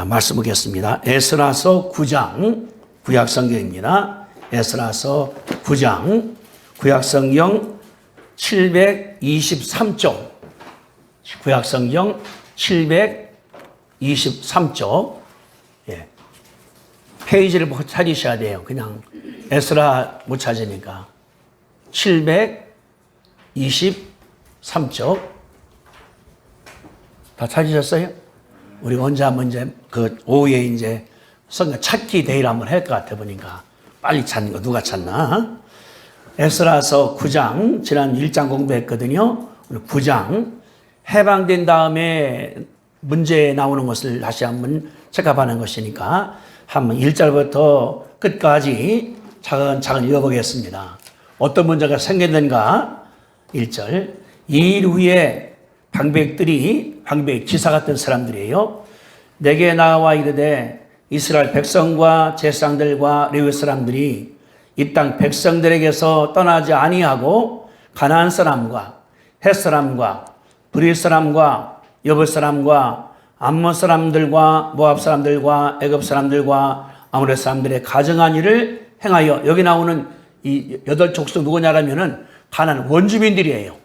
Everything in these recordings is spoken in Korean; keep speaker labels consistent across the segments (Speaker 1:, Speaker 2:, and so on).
Speaker 1: 말씀 보겠습니다. 에스라서 9장 구약성경입니다. 에스라서 9장 구약성경 723쪽 구약성경 723쪽 페이지를 찾으셔야 돼요. 그냥 에스라 못 찾으니까 723쪽 다 찾으셨어요? 우리 언제 한번 그 오후에 성경 찾기 데이를 한번 할 것 같아 보니까 빨리 찾는 거 누가 찾나? 에스라서 9장 지난 1장 공부했거든요. 9장 해방된 다음에 문제 나오는 것을 다시 한번 체크하는 것이니까 한번 1절부터 끝까지 차근차근 읽어보겠습니다. 어떤 문제가 생겼는가? 1절. 이 일 후에 방백 기사 같은 사람들이에요. 내게 나와 이르되 이스라엘 백성과 제사장들과 레위 사람들이 이 땅 백성들에게서 떠나지 아니하고 가나안 사람과 헷 사람과 브릿 사람과 여부 사람과 암몬 사람들과 모압 사람들과 애굽 사람들과 아모레 사람들의 가정한 일을 행하여, 여기 나오는 이 8족속 누구냐라면은 가나안 원주민들이에요.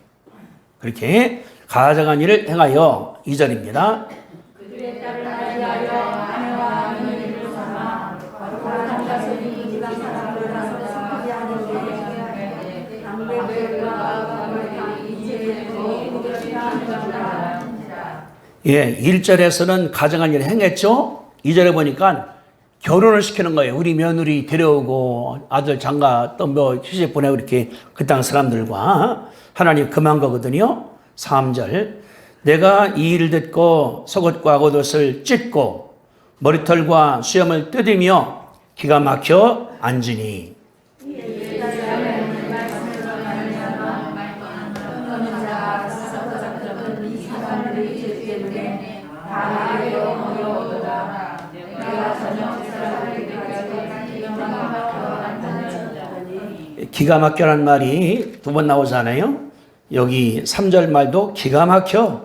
Speaker 1: 그렇게 가정한 일을 행하여 2절입니다.
Speaker 2: 그들의 딸을 맞이하여 아내와 아내를 삼아 거룩한 자손이 이방 사람을 가서 섬기지 않으되 방백들과 이제도 그들을 피하는지라.
Speaker 1: 예, 1절에서는 가정한 일을 행했죠. 2절에 보니까 결혼을 시키는 거예요. 우리 며느리 데려오고 아들 장가 또 뭐 시집 보내고 이렇게 그 땅 사람들과 하나님 금한 거거든요. 3절. 내가 이 일을 듣고 속옷과 겉옷을 찢고 머리털과 수염을 뜯으며 기가 막혀 앉으니. 기가 막혀란 말이 2번 나오잖아요. 여기 3절 말도 기가 막혀,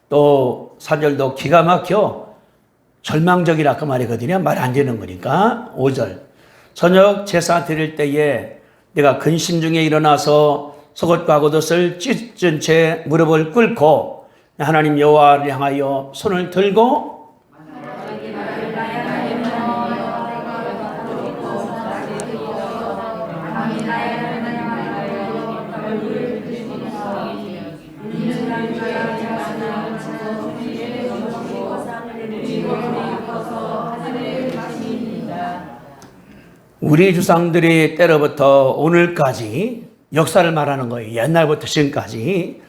Speaker 1: 또 4절도 기가 막혀, 절망적이라 그 말이거든요. 말 안 되는 거니까. 5절. 저녁 제사 드릴 때에 내가 근심 중에 일어나서 속옷과 겉옷을 찢은 채 무릎을 꿇고 하나님 여호와를 향하여 손을 들고 우리 조상들의 때로부터 오늘까지 역사를 말하는 거예요. 옛날부터 지금까지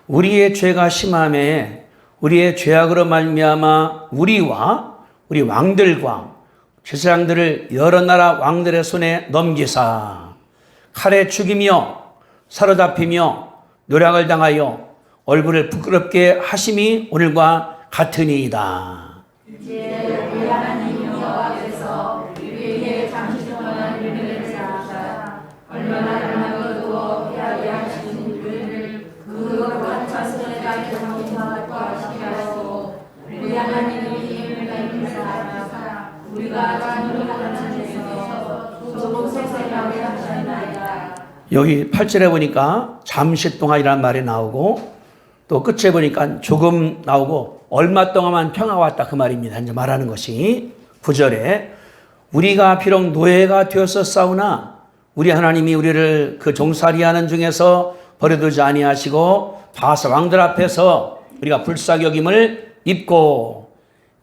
Speaker 1: 우리의 죄가 심함에 우리의 죄악으로 말미암아 우리와 우리 왕들과 제사장들을 여러 나라 왕들의 손에 넘기사 칼에 죽이며 사로잡히며 노략을 당하여 얼굴을 부끄럽게 하심이 오늘과 같으니이다.
Speaker 2: 이제 우리 하나님 여호와께서 우리에게 잠시 동안 은혜를 베푸사 얼마나 강하고도 피하게 하신 우리를 그 거룩한 자손의 가게 정통하게 하시고 우리 하나님의 힘을 베푸사 우리가 자녀를 하나님에서 조금 세세하게 하셨나이다.
Speaker 1: 여기 8절에 보니까 잠시 동안이라는 말이 나오고 또 끝에 보니까 조금 나오고 얼마 동안만 평화가 왔다 그 말입니다. 이제 말하는 것이 9절에 우리가 비록 노예가 되어서 싸우나 우리 하나님이 우리를 그 종살이하는 중에서 버려두지 아니하시고 바사 왕들 앞에서 우리가 불쌍히 여김을 입고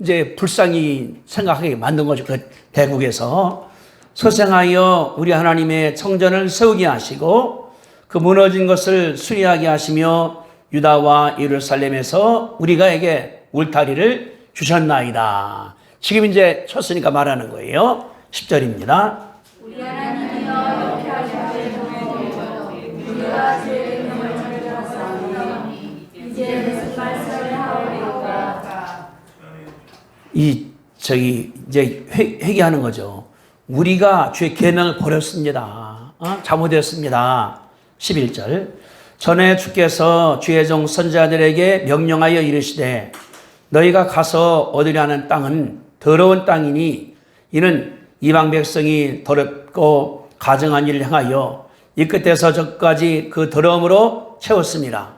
Speaker 1: 이제 불쌍히 생각하게 만든 거죠. 그 대국에서 소생하여 우리 하나님의 성전을 세우게 하시고 그 무너진 것을 수리하게 하시며 유다와 예루살렘에서 우리가에게 울타리를 주셨나이다. 지금 이제 쳤으니까 말하는 거예요. 10절입니다.
Speaker 2: 우리 하나님이여 옆에 하시되 우리가 죄의 명을 찾으셨사오니 이제 무슨 말씀을 하오리까.
Speaker 1: 이제 회개하는 거죠. 우리가 주의 계명을 버렸습니다. 잘못했습니다. 11절. 전에 주께서 주의 종 선지자들에게 명령하여 이르시되 너희가 가서 얻으려는 땅은 더러운 땅이니 이는 이방 백성이 더럽고 가증한 일을 행하여 이 끝에서 저까지 그 더러움으로 채웠습니다.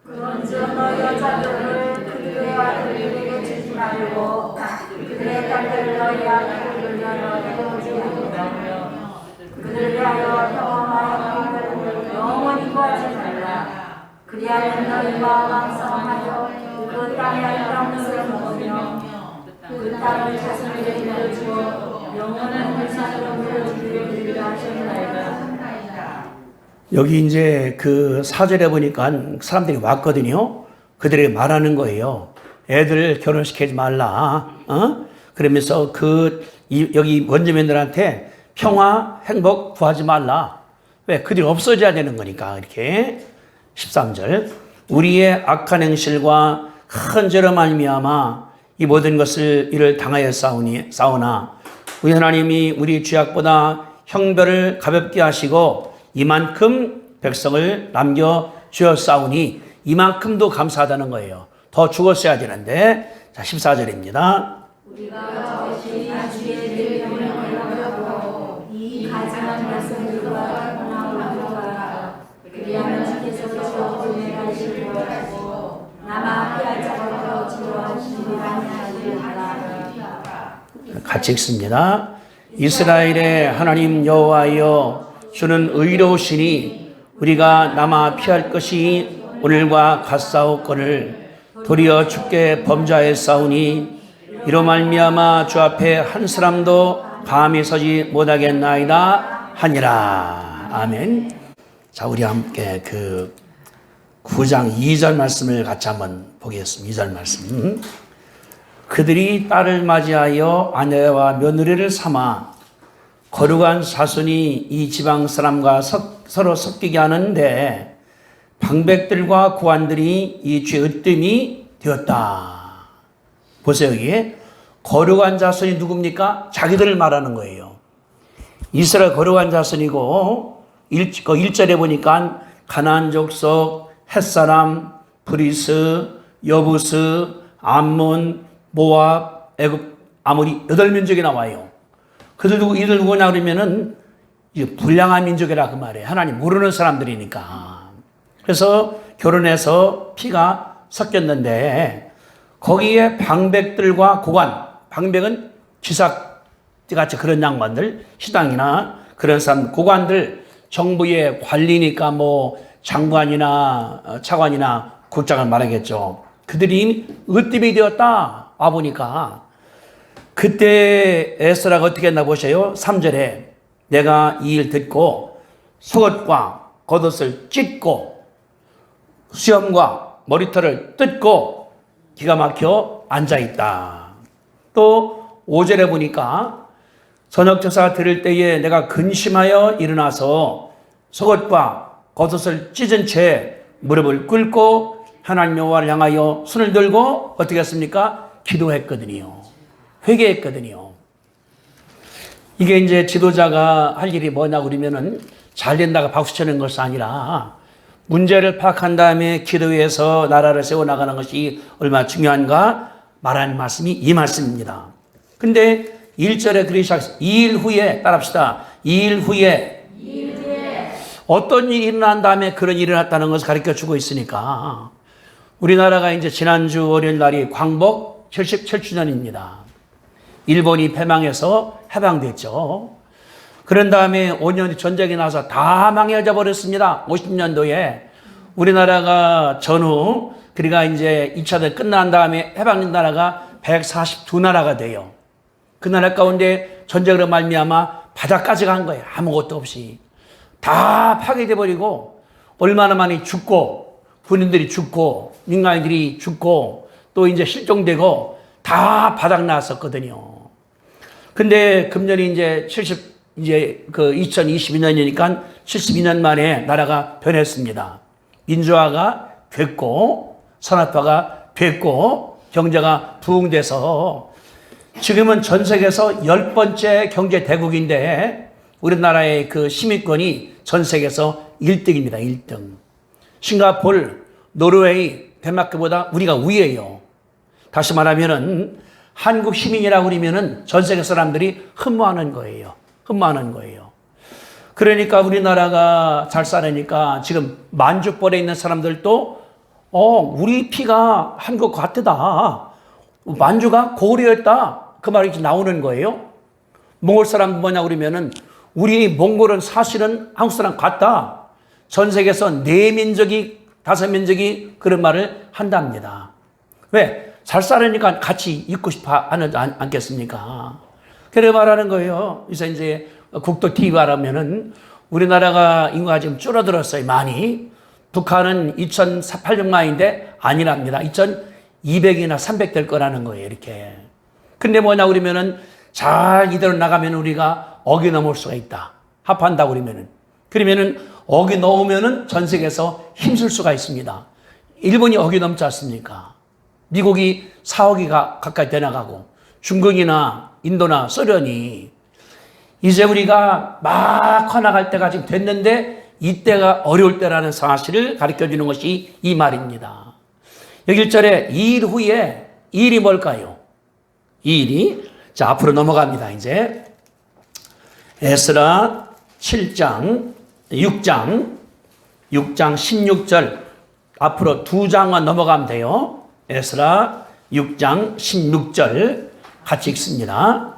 Speaker 2: 그런즉 너희 여자들을 그들의 아들에게 주지 말고 그들의 딸들을 너희 아들에게 내어주며 그들을 위하여 평안하여 영원히 구하지 말라. 그리하면 너희가 왕성하여 그 땅의 땅을 먹으며 그 땅을 자손에게 물려주어 영원한 물산으로 물려주기를 하셨나이다.
Speaker 1: 여기 이제 그 4절에 보니까 사람들이 왔거든요. 그들에게 말하는 거예요. 애들 결혼시키지 말라. 그러면서 여기 원주민들한테 평화, 행복 구하지 말라. 왜? 그들이 없어져야 되는 거니까. 이렇게. 13절. 우리의 악한 행실과 큰 죄로 말미암아 이 모든 것을 이를 당하여 싸우나 우리 하나님이 우리 죄악보다 형벌을 가볍게 하시고 이만큼 백성을 남겨주었사오니 이만큼도 감사하다는 거예요. 더 죽었어야 되는데. 자, 14절입니다.
Speaker 2: 우리가 주의 명령을 어겼고 이 가증한 말씀들과 나오라. 그리하면 주께서 저주의 날씨를 보았고 남아 피할 자로 지도하시리라.
Speaker 1: 같이 읽습니다. 이스라엘의 하나님 여호와여 주는 의로우시니 우리가 남아 피할 것이 오늘과 같사옵거늘 도리어 주께 범죄하였사오니 이로 말미암아 주 앞에 한 사람도 감히 서지 못하겠나이다 하니라. 아멘. 자, 우리 함께 그 9장 2절 말씀을 같이 한번 보겠습니다. 2절 말씀. 그들이 딸을 맞이하여 아내와 며느리를 삼아 거룩한 자손이 이 지방 사람과 서로 섞이게 하는데 방백들과 고관들이 이 죄의 으뜸이 되었다. 보세요. 여기 거룩한 자손이 누굽니까? 자기들을 말하는 거예요. 이스라엘 거룩한 자손이고 1절에 보니까 가나안 족속, 햇사람, 브리스, 여부스, 암몬, 모압, 애굽, 아모리 8민족이 나와요. 이들 누구냐 그러면은 불량한 민족이라 그 말이에요. 하나님 모르는 사람들이니까. 그래서 결혼해서 피가 섞였는데 거기에 방백들과 고관, 방백은 기사같이 그런 양반들, 시당이나 그런 사람, 고관들, 정부의 관리니까 뭐 장관이나 차관이나 국장을 말하겠죠. 그들이 으뜸이 되었다. 와보니까 그때 에스라가 어떻게 했나 보세요. 3절에 내가 이 일 듣고 속옷과 겉옷을 찢고 수염과 머리털을 뜯고 기가 막혀 앉아있다. 또 5절에 보니까 저녁 제사가 드릴 때에 내가 근심하여 일어나서 속옷과 겉옷을 찢은 채 무릎을 꿇고 하나님 여호와를 향하여 손을 들고 어떻게 했습니까? 기도했거든요. 회개했거든요. 이게 이제 지도자가 할 일이 뭐냐 그러면은 잘 된다고 박수 치는 것이 아니라 문제를 파악한 다음에 기도해서 나라를 세워나가는 것이 얼마나 중요한가 말하는 말씀이 이 말씀입니다. 근데 1절에 그렇게 시작했어요. 2일 후에 따라합시다. 2일 후에 어떤 일이 일어난 다음에 그런 일이 일어났다는 것을 가르쳐주고 있으니까 우리나라가 이제 지난주 월요일 날이 광복 77주년입니다. 일본이 패망해서 해방됐죠. 그런 다음에 5년 전쟁이 나서 다 망해져 버렸습니다. 50년도에 우리나라가 전후 그러니까 이제 2차 대전 끝난 다음에 해방된 나라가 142나라가 돼요. 그 나라 가운데 전쟁으로 말미암아 바닥까지 간 거예요. 아무것도 없이 다 파괴돼 버리고 얼마나 많이 죽고 군인들이 죽고 민간인들이 죽고 또 이제 실종되고 다 바닥 났었거든요. 근데 금년이 이제 2022년이니까 72년 만에 나라가 변했습니다. 민주화가 됐고 산업화가 됐고 경제가 부흥돼서 지금은 전 세계에서 10번째 경제 대국인데 우리나라의 그 시민권이 전 세계에서 1등입니다. 1등. 싱가포르, 노르웨이, 덴마크보다 우리가 위에요. 다시 말하면은 한국 시민이라고 그러면은 전 세계 사람들이 흠모하는 거예요. 흠모하는 거예요. 그러니까 우리나라가 잘 살으니까 지금 만주벌에 있는 사람들도 우리 피가 한국 같다. 만주가 고려였다. 그 말이 나오는 거예요. 몽골 사람 뭐냐 그러면은 우리 몽골은 사실은 한국 사람 같다. 전 세계에서 4민족이 5민족이 그런 말을 한답니다. 왜? 잘 살으니까 같이 있고 싶어 하지 않겠습니까? 그래 말하는 거예요. 그래서 이제 국도 TV 하면은 우리나라가 인구가 지금 줄어들었어요. 많이. 북한은 2,800만인데 아니랍니다. 2,200이나 300 될 거라는 거예요. 이렇게. 근데 뭐냐 그러면은 잘 이대로 나가면 우리가 어기 넘을 수가 있다. 합한다고 그러면은 어기 넘으면은 전 세계에서 힘쓸 수가 있습니다. 일본이 어기 넘지 않습니까? 미국이 4억이가 가까이 돼 나가고 중국이나 인도나 소련이 이제 우리가 막 커나갈 때가 지금 됐는데 이때가 어려울 때라는 사실을 가르쳐 주는 것이 이 말입니다. 여기 1절에 이 일 후에 이 일이 뭘까요? 이 일이 자 앞으로 넘어갑니다. 이제 에스라 7장 6장 16절 앞으로 2장만 넘어가면 돼요. 에스라 6장 16절 같이 읽습니다.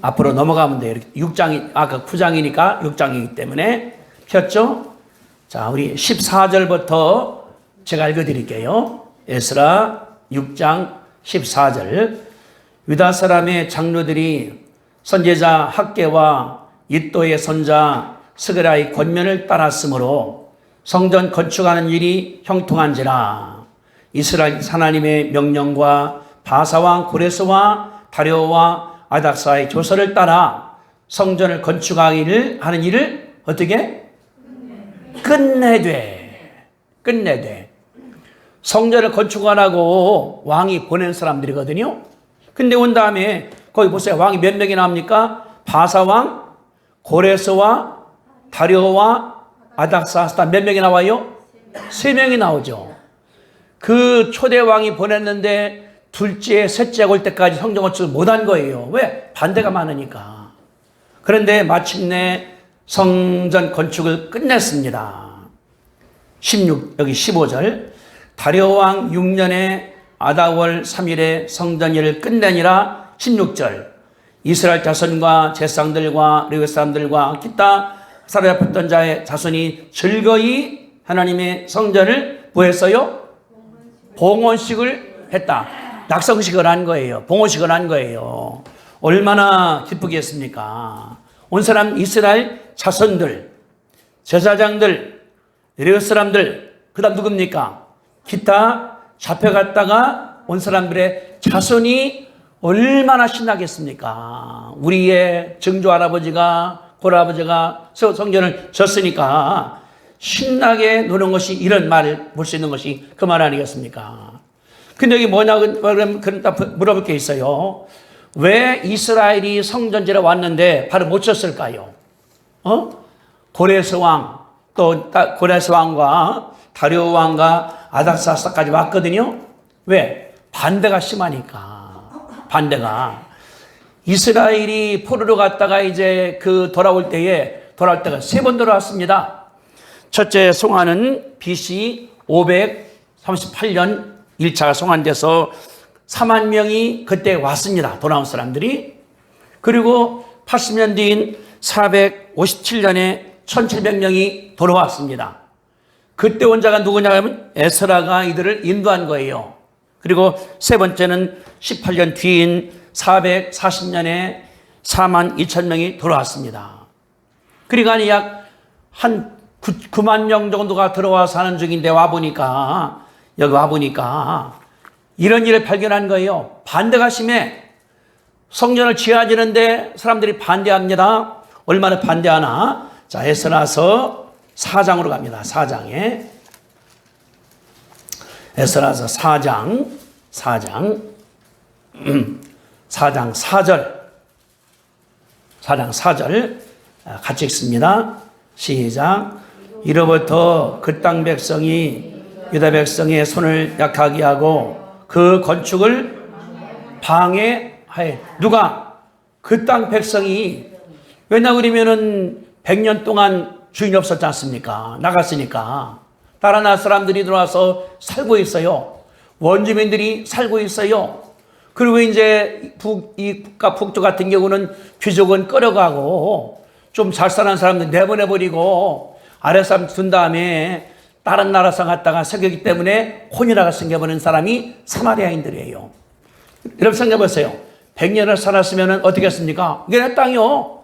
Speaker 1: 앞으로 넘어가면 돼요. 6장이 아까 9장이니까 6장이기 때문에 폈죠? 자, 우리 14절부터 제가 읽어 드릴게요. 에스라 6장 14절. 유다 사람의 장로들이 선제자 학개와 이또의 손자 스그라의 권면을 따랐으므로 성전 건축하는 일이 형통한지라. 이스라엘 하나님의 명령과 바사왕 고레스와 다리오와 아닥사의 조서를 따라 성전을 건축하기를 하는 일을 어떻게? 끝내되. 성전을 건축하라고 왕이 보낸 사람들이거든요. 근데 온 다음에 거기 보세요. 왕이 몇 명이 나옵니까? 바사왕, 고레스와 다리오와 아닥사스다 몇 명이 나와요? 3명이 나오죠. 그 초대왕이 보냈는데 둘째, 셋째가 올 때까지 성전 건축을 못한 거예요. 왜? 반대가 많으니까. 그런데 마침내 성전 건축을 끝냈습니다. 여기 15절. 다리오 왕 6년에 아다월 3일에 성전일을 끝내니라. 16절. 이스라엘 자손과 제사장들과 레위 사람들과 기타 사로잡혔던 자의 자손이 즐거이 하나님의 성전을 뭐 했어요? 봉헌식을 했다. 낙성식을 한 거예요. 봉헌식을 한 거예요. 얼마나 기쁘겠습니까? 온 사람 이스라엘 자손들, 제사장들, 레위 사람들, 그 다음 누굽니까? 기타 잡혀갔다가 온 사람들의 자손이 얼마나 신나겠습니까? 우리의 증조 할아버지가 고할아버지가 성전을 졌으니까 신나게 노는 것이 이런 말을 볼 수 있는 것이 그 말 아니겠습니까? 근데 여기 뭐냐, 그럼 물어볼 게 있어요. 왜 이스라엘이 성전지에 왔는데 바로 못 쳤을까요? 고레스 왕, 또 고레스 왕과 다리오 왕과 아닥사스다까지 왔거든요. 왜? 반대가 심하니까. 반대가. 이스라엘이 포로로 갔다가 이제 돌아올 때가 3번 돌아왔습니다. 첫째 송환은 BC 538년 1차가 송환돼서 4만 명이 그때 왔습니다. 돌아온 사람들이. 그리고 80년 뒤인 457년에 1700명이 돌아왔습니다. 그때 온 자가 누구냐 하면 에스라가 이들을 인도한 거예요. 그리고 세 번째는 18년 뒤인 440년에 4만 2천 명이 돌아왔습니다. 그러니까 약 한 9만 명 정도가 들어와 사는 중인데 여기 와보니까 이런 일을 발견한 거예요. 반대가 심해. 성전을 지어지는데 사람들이 반대합니다. 얼마나 반대하나? 자, 에스라서 4장으로 갑니다. 4장에. 에스라서 4장 4절 같이 읽습니다. 시작. 이로부터 그 땅 백성이 유다 백성의 손을 약하게 하고 그 건축을 방해하여. 누가? 그 땅 백성이. 왜냐 그러면은 100년 동안 주인이 없었지 않습니까? 나갔으니까. 다른 나라 사람들이 들어와서 살고 있어요. 원주민들이 살고 있어요. 그리고 이제 이 북과 북쪽 같은 경우는 귀족은 끌어가고 좀 잘 사는 사람들 내보내버리고 아래 사람 둔 다음에 다른 나라 상 갔다가 새겼기 때문에 혼이라가 생겨버린 사람이 사마리아인들이에요. 여러분 생각해보세요. 100년을 살았으면 어떻게 했습니까? 이게 내 땅이요.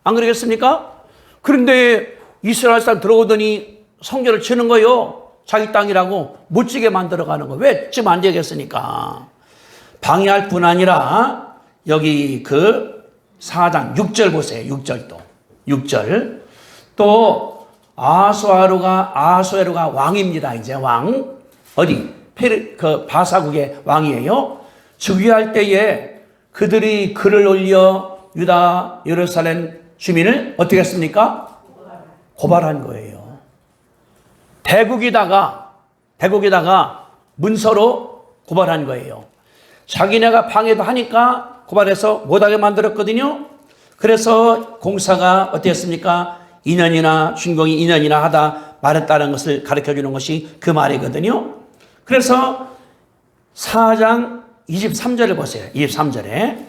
Speaker 1: 안 그러겠습니까? 그런데 이스라엘 사람 들어오더니 성전을 치는 거요. 자기 땅이라고 못 지게 만들어가는 거. 왜 지금 안 되겠습니까? 방해할 뿐 아니라 여기 그 4장 6절 보세요. 6절도. 6절. 또 아수에루가 왕입니다. 이제 왕. 어디? 그 바사국의 왕이에요. 즉위할 때에 그들이 글을 올려 유다 예루살렘 주민을 어떻게 했습니까? 고발한 거예요. 대국에다가 문서로 고발한 거예요. 자기네가 방해도 하니까 고발해서 못하게 만들었거든요. 그래서 공사가 어떻게 했습니까? 2년이나 준공이 2년이나 하다 말했다는 것을 가르쳐주는 것이 그 말이거든요. 그래서 4장 23절을 보세요. 23절.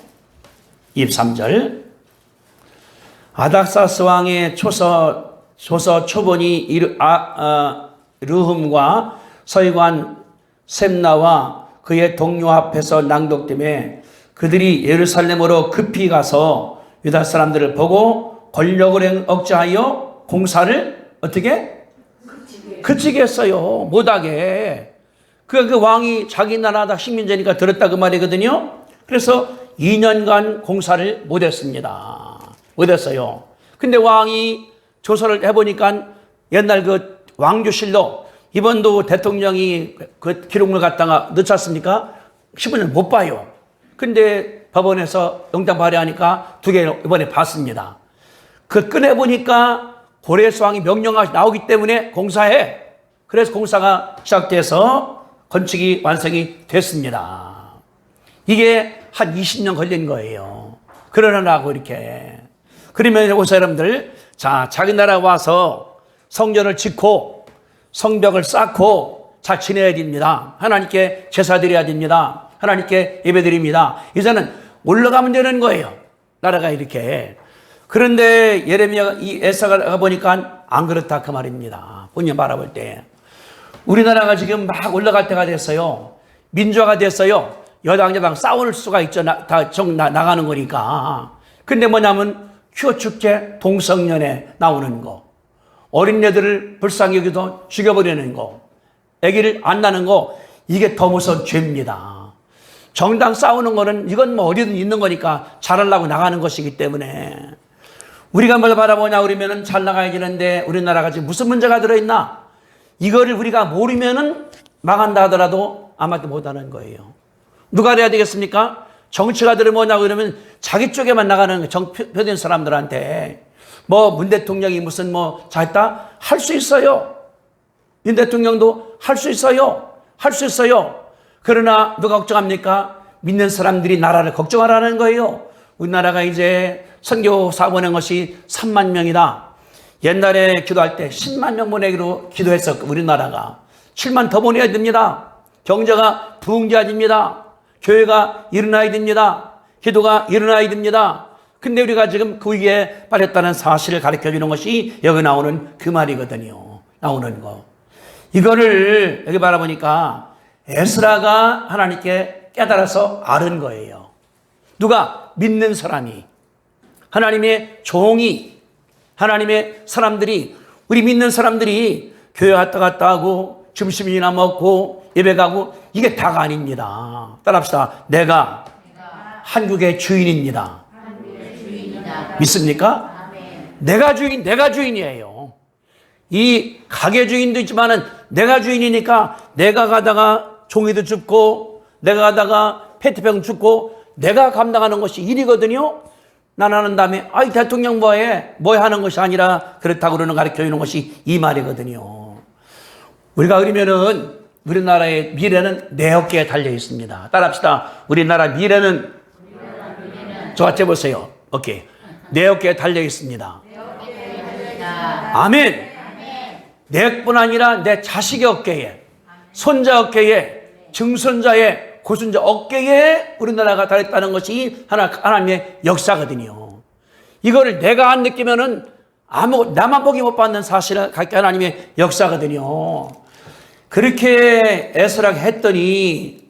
Speaker 1: 아닥사스 왕의 조서 초본이 르흠과 서기관 셈나와 그의 동료 앞에서 낭독됨에 그들이 예루살렘으로 급히 가서 유다 사람들을 보고 권력을 억제하여 공사를 어떻게? 그치게 했어요. 못하게. 그 왕이 자기 나라다 식민지니까 들었다 그 말이거든요. 그래서 2년간 공사를 못했습니다. 못했어요. 근데 왕이 조사를 해보니까 옛날 그 왕조실록 이번도 대통령이 그 기록물 갖다가 넣지 않습니까? 15년 못 봐요. 근데 법원에서 영장 발의하니까 2개 이번에 봤습니다. 그 꺼내보니까 고레스 왕이 명령이 나오기 때문에 공사해. 그래서 공사가 시작돼서 건축이 완성이 됐습니다. 이게 한 20년 걸린 거예요. 그러느라고 이렇게. 그러면 여기서 여러분들, 자, 자기 나라 와서 성전을 짓고 성벽을 쌓고 잘 지내야 됩니다. 하나님께 제사 드려야 됩니다. 하나님께 예배 드립니다. 이제는 올라가면 되는 거예요. 나라가 이렇게. 그런데 이 에사가 보니까 안 그렇다 그 말입니다. 본인 바라볼 때. 우리나라가 지금 막 올라갈 때가 됐어요. 민주화가 됐어요. 여당 싸울 수가 있죠. 나가는 거니까. 근데 뭐냐면 큐어 축제 동성연애 나오는 거. 어린애들을 불쌍히 여기도 죽여버리는 거. 아기를 안 낳는 거. 이게 더 무서운 죄입니다. 정당 싸우는 거는 이건 뭐 어디든 있는 거니까 잘하려고 나가는 것이기 때문에 우리가 뭘 바라보냐 그러면은 잘 나가야 되는데 우리나라가 지금 무슨 문제가 들어있나? 이거를 우리가 모르면은 망한다 하더라도 아마 못하는 거예요. 누가 돼야 되겠습니까? 정치가들은 뭐냐고 그러면 자기 쪽에만 나가는 정표된 사람들한테 뭐 문 대통령이 무슨 뭐 잘했다? 할 수 있어요. 윤 대통령도 할 수 있어요. 할 수 있어요. 그러나 누가 걱정합니까? 믿는 사람들이 나라를 걱정하라는 거예요. 우리나라가 이제 선교사 보낸 것이 3만 명이다. 옛날에 기도할 때 10만 명 보내기로 기도했어. 우리나라가. 7만 더 보내야 됩니다. 경제가 부흥해집니다. 교회가 일어나야 됩니다. 기도가 일어나야 됩니다. 근데 우리가 지금 그 위에 빠졌다는 사실을 가르쳐 주는 것이 여기 나오는 그 말이거든요. 나오는 거. 이거를 여기 바라보니까 에스라가 하나님께 깨달아서 아는 거예요. 누가? 믿는 사람이. 하나님의 종이. 하나님의 사람들이. 우리 믿는 사람들이 교회 왔다 갔다 하고 점심이나 먹고 예배 가고 이게 다가 아닙니다. 따라합시다. 내가 한국의 주인입니다. 믿습니까? 내가 주인이에요. 이 가게 주인도 있지만은 내가 주인이니까 내가 가다가 종이도 줍고 내가 가다가 페트병 줍고 내가 감당하는 것이 일이거든요. 나는 하는 다음에 아이 대통령 뭐해 하는 것이 아니라 그렇다고 그러는 가르쳐 주는 것이 이 말이거든요. 우리가 그러면은 우리나라의 미래는 내 어깨에 달려 있습니다. 따라합시다. 우리나라 미래는 저 같이 보세요. 오케이. 내 어깨에 달려 있습니다. 아멘. 내뿐 아니라 내 자식의 어깨에, 손자 어깨에, 증손자의 고손자 어깨에 우리나라가 달렸다는 것이 하나님의 역사거든요. 이거를 내가 안 느끼면은 나만 보기 못 받는 사실을 갖게 하나님의 역사거든요. 그렇게 에스라가 했더니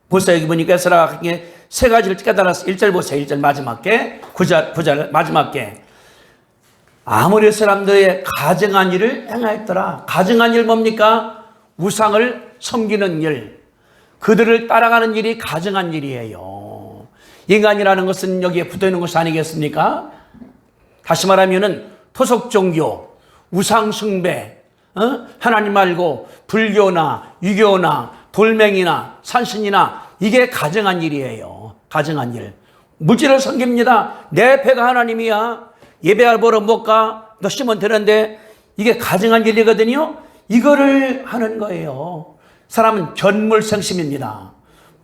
Speaker 1: 보세요. 여기 보니까 에스라가 세 가지를 깨달았어. 1절 보세요. 1절 마지막에 9절 마지막에 아모리 사람들의 가증한 일을 행하였더라. 가증한 일 뭡니까? 우상을 섬기는 일, 그들을 따라가는 일이 가증한 일이에요. 인간이라는 것은 여기에 붙어있는 것이 아니겠습니까? 다시 말하면은 토속 종교, 우상 숭배, 하나님 말고 불교나 유교나 돌멩이나 산신이나 이게 가증한 일이에요. 가증한 일. 물질을 섬깁니다. 내 배가 하나님이야. 예배할 보러 못 가. 너 쉬면 되는데 이게 가증한 일이거든요. 이거를 하는 거예요. 사람은 견물생심입니다.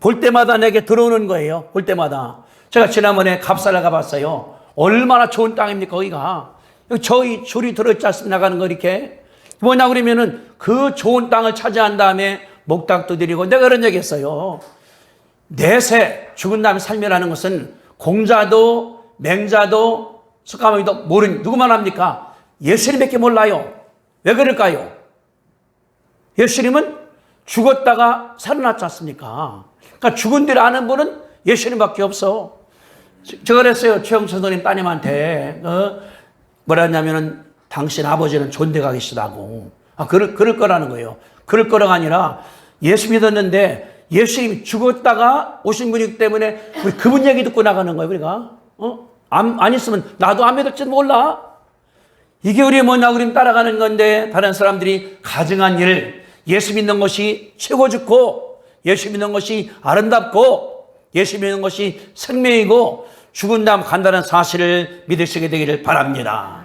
Speaker 1: 볼 때마다 내게 들어오는 거예요. 볼 때마다. 제가 지난번에 갑사를 가봤어요. 얼마나 좋은 땅입니까 거기가. 저희 줄이 들어있지 않습니까? 나가는 거 이렇게. 뭐냐 그러면은 그 좋은 땅을 차지한 다음에 목탁도 드리고 내가 그런 얘기 했어요. 내세 죽은 다음에 삶이라는 것은 공자도 맹자도 석가모니도 모르는 누구만 합니까? 예수님밖에 몰라요. 왜 그럴까요? 예수님은 죽었다가 살아났지 않습니까? 그러니까 죽은 뒤를 아는 분은 예수님밖에 없어. 제가 그랬어요. 최영천 선생님 따님한테 뭐라 했냐면은 당신 아버지는 존대가 계시다고. 그럴 거라는 거예요. 그럴 거라가 아니라 예수 믿었는데 예수님이 죽었다가 오신 분이기 때문에 우리 그분 얘기 듣고 나가는 거예요. 우리가 안 있으면 나도 안 믿을지도 몰라. 이게 우리 뭐냐 그러면 따라가는 건데 다른 사람들이 가증한 일, 예수 믿는 것이 최고 좋고 예수 믿는 것이 아름답고 예수 믿는 것이 생명이고 죽은 다음 간다는 사실을 믿으시게 되기를 바랍니다.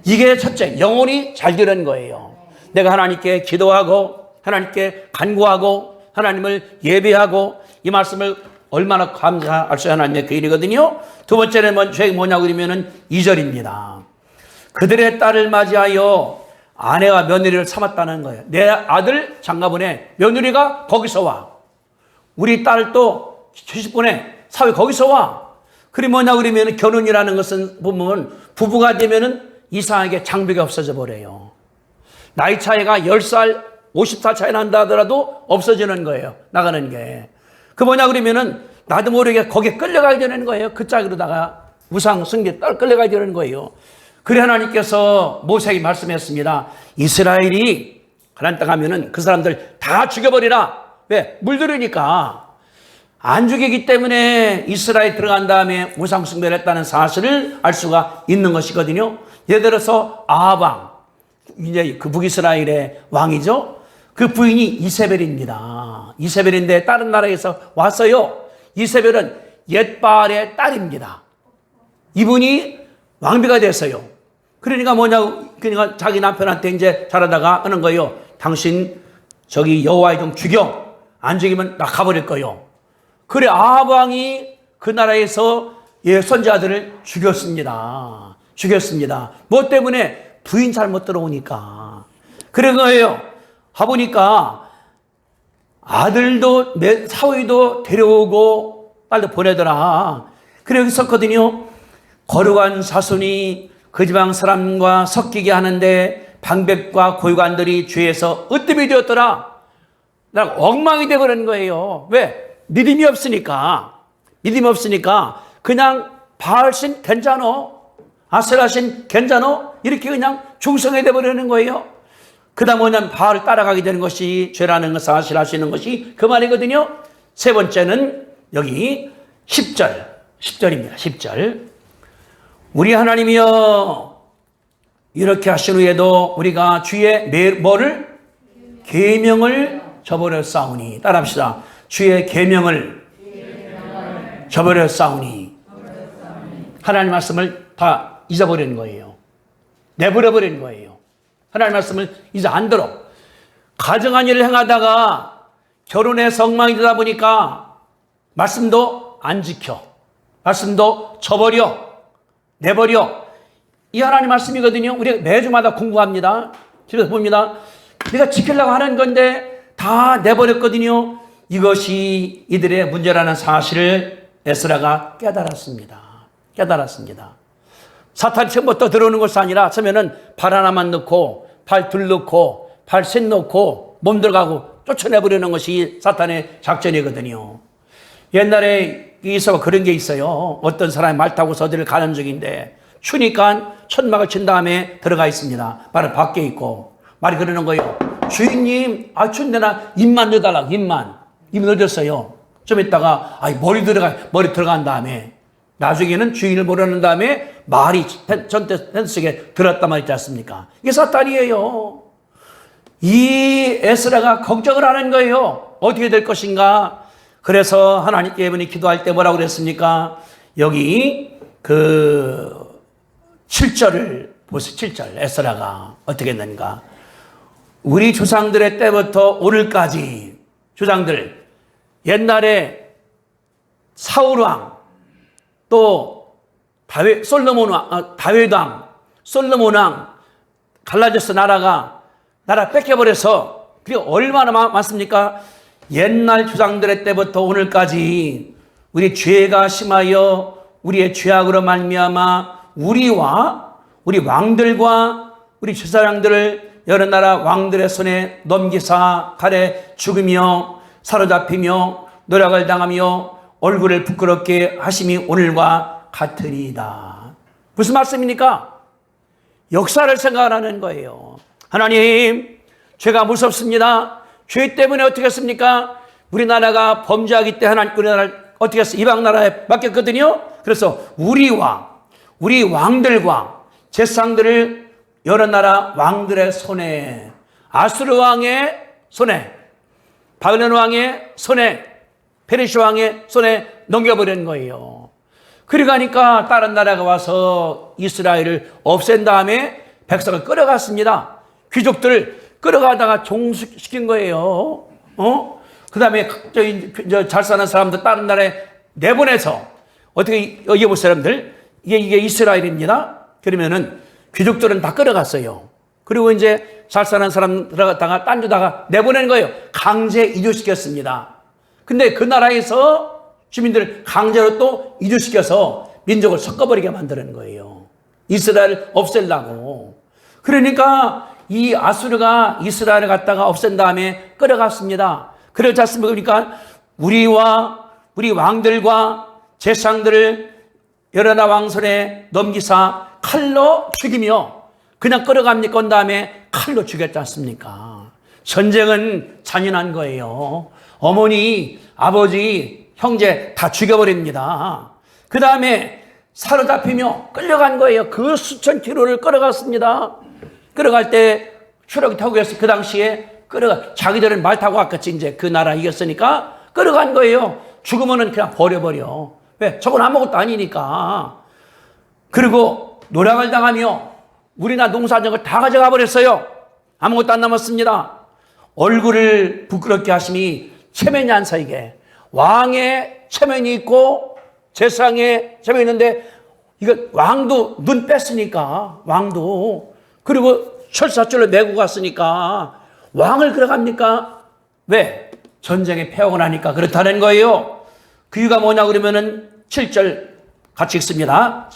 Speaker 1: 이게 첫째, 영혼이 잘 되는 거예요. 내가 하나님께 기도하고 하나님께 간구하고 하나님을 예배하고 이 말씀을 얼마나 감사할 수 하나님의 그 일이거든요. 두 번째는 뭐냐고 그러면은 2절입니다. 그들의 딸을 맞이하여 아내와 며느리를 삼았다는 거예요. 내 아들 장가보내 며느리가 거기서 와. 우리 딸도 70분에 사회 거기서 와. 그게 뭐냐고 그러면 결혼이라는 것은 보면 부부가 되면은 이상하게 장벽이 없어져 버려요. 나이 차이가 10살, 50살 차이 난다 하더라도 없어지는 거예요. 나가는 게. 그 뭐냐 그러면은 나도 모르게 거기에 끌려가야 되는 거예요. 그 짝으로다가 우상 숭배 끌려가야 되는 거예요. 그래 하나님께서 모세에게 말씀했습니다. 이스라엘이 가나안 땅 가면은 그 사람들 다 죽여버리라. 왜? 물들으니까. 안 죽이기 때문에 이스라엘 들어간 다음에 우상 숭배를 했다는 사실을 알 수가 있는 것이거든요. 예를 들어서 아합 이제 그 북이스라엘의 왕이죠. 그 부인이 이세벨입니다. 이세벨인데 다른 나라에서 왔어요. 이세벨은 옛바알의 딸입니다. 이분이 왕비가 됐어요. 그러니까 뭐냐고, 그러니까 자기 남편한테 이제 잘하다가 하는 거예요. 당신 저기 여호와의 종 죽여. 안 죽이면 나 가버릴 거예요. 그래 아합 왕이 그 나라에서 선지자들을 죽였습니다. 뭐 때문에? 부인 잘못 들어오니까. 그런 거예요. 가보니까 아들도 사위도 데려오고 빨리 보내더라. 그래 여기 썼거든요. 거룩한 사손이 그 지방 사람과 섞이게 하는데 방백과 고유관들이 죄에서 으뜸이 되었더라. 난 엉망이 되어버린 거예요. 왜? 믿음이 없으니까 그냥 바알신 괜찮어, 아세라신 괜찮어, 이렇게 그냥 중성이 되어버리는 거예요. 그 다음 뭐냐면 바알을 따라가게 되는 것이 죄라는 것을 사실하시는 것이 그 말이거든요. 세 번째는 여기 10절입니다. 10절. 우리 하나님이여 이렇게 하신 후에도 우리가 주의 뭐를? 계명을 저버렸사오니. 따라합시다. 주의 계명을 저버렸사오니. 하나님 말씀을 다 잊어버리는 거예요. 내버려버리는 거예요. 하나님 말씀을 이제 안 들어. 가정한 일을 행하다가 결혼의 성망이 되다 보니까 말씀도 안 지켜. 말씀도 저버려. 내버려. 이 하나님 말씀이거든요. 우리가 매주마다 공부합니다. 집에서 봅니다. 내가 지키려고 하는 건데 다 내버렸거든요. 이것이 이들의 문제라는 사실을 에스라가 깨달았습니다. 사탄이 처음부터 들어오는 것이 아니라 처음에는 발 하나만 넣고 발 둘 넣고 발 셋 넣고 몸 들어가고 쫓아내버리는 것이 사탄의 작전이거든요. 옛날에 있어 그런 게 있어요. 어떤 사람이 말 타고서 어디를 가는 중인데 추니까 천막을 친 다음에 들어가 있습니다. 말은 밖에 있고 말이 그러는 거예요. 주인님, 추운데 나 입만 넣어달라고. 입만 넣어줬어요. 좀 있다가 머리 들어간 다음에 나중에는 주인을 모르는 다음에 말이 텐트 속에 들었단 말이지 않습니까? 이게 사탄이에요. 이 에스라가 걱정을 하는 거예요. 어떻게 될 것인가? 그래서 하나님께 이분이 기도할 때 뭐라고 그랬습니까? 여기 7절을 보세요. 7절 에스라가 어떻게 했는가? 우리 조상들의 때부터 오늘까지 조상들 옛날에 사울왕 또 솔로몬 왕 갈라졌어. 나라 뺏겨버려서 그게 얼마나 많습니까? 옛날 조상들의 때부터 오늘까지 우리 죄가 심하여 우리의 죄악으로 말미암아 우리와 우리 왕들과 우리 제사장들을 여러 나라 왕들의 손에 넘기사 칼에 죽으며 사로잡히며 노략을 당하며 얼굴을 부끄럽게 하심이 오늘과 같으리이다. 무슨 말씀입니까? 역사를 생각하는 거예요. 하나님, 죄가 무섭습니다. 죄 때문에 어떻게 했습니까? 우리나라가 범죄하기 때 하나님 우리나라를 어떻게 했어요? 이방 나라에 맡겼거든요. 그래서 우리와 우리 왕들과 제사장들을 여러 나라 왕들의 손에, 아수르 왕의 손에, 바벨론 왕의 손에, 페르시아 왕의 손에 넘겨버린 거예요. 그러니까 다른 나라가 와서 이스라엘을 없앤 다음에 백성을 끌어갔습니다. 귀족들을 끌어가다가 종식시킨 거예요. 그 다음에 잘 사는 사람들 다른 나라에 내보내서 어떻게 여기 볼 사람들 이게 이스라엘입니다. 그러면은 귀족들은 다 끌어갔어요. 그리고 이제 잘 사는 사람 들어갔다가 딴 데다가 내보낸 거예요. 강제 이주시켰습니다. 근데 그 나라에서 주민들을 강제로 또 이주시켜서 민족을 섞어버리게 만드는 거예요. 이스라엘을 없애려고. 그러니까 이 아수르가 이스라엘을 갖다가 없앤 다음에 끌어갔습니다. 그렇지 않습니까? 그러니까 우리와 우리 왕들과 제사장들을 여러 나라 왕손에 넘기사 칼로 죽이며 그냥 끌어갑니까? 온 다음에 칼로 죽였지 않습니까? 전쟁은 잔인한 거예요. 어머니, 아버지, 형제 다 죽여버립니다. 그 다음에 사로잡히며 끌려간 거예요. 그 수천 킬로를 끌어갔습니다. 끌어갈 때 추락이 타고 갔어요. 그 당시에 자기들은 말 타고 갔겠지. 이제 그 나라 이겼으니까 끌어간 거예요. 죽으면은 그냥 버려버려. 왜? 저건 아무것도 아니니까. 그리고 노략을 당하며 우리나라 농사정을 다 가져가 버렸어요. 아무것도 안 남았습니다. 얼굴을 부끄럽게 하심이 체면이 안 서. 이게 왕의 체면이 있고 제사장의 체면이 있는데 이거 왕도 눈 뺐으니까 왕도 그리고 철사줄로 메고 갔으니까 왕을 끌어갑니까? 왜? 전쟁에 패하고 나니까 그렇다는 거예요. 그 이유가 뭐냐 그러면은 7절 같이 읽습니다.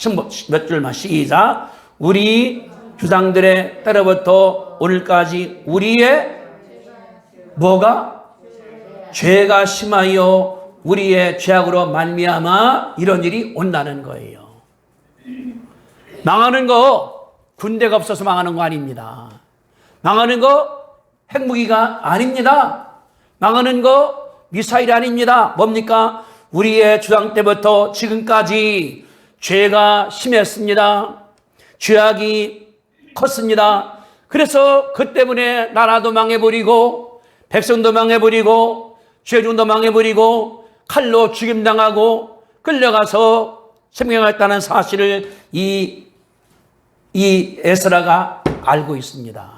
Speaker 1: 몇 줄만 시작. 우리 주상들의 때로부터 오늘까지 우리의 뭐가? 죄가 심하여 우리의 죄악으로 말미암아 이런 일이 온다는 거예요. 망하는 거 군대가 없어서 망하는 거 아닙니다. 망하는 거 핵무기가 아닙니다. 망하는 거 미사일이 아닙니다. 뭡니까? 우리의 주상 때부터 지금까지 죄가 심했습니다. 죄악이 컸습니다. 그래서 그 때문에 나라도 망해버리고 백성도 망해버리고 죄중도 망해버리고 칼로 죽임당하고 끌려가서 생명했다는 사실을 이 에스라가 알고 있습니다.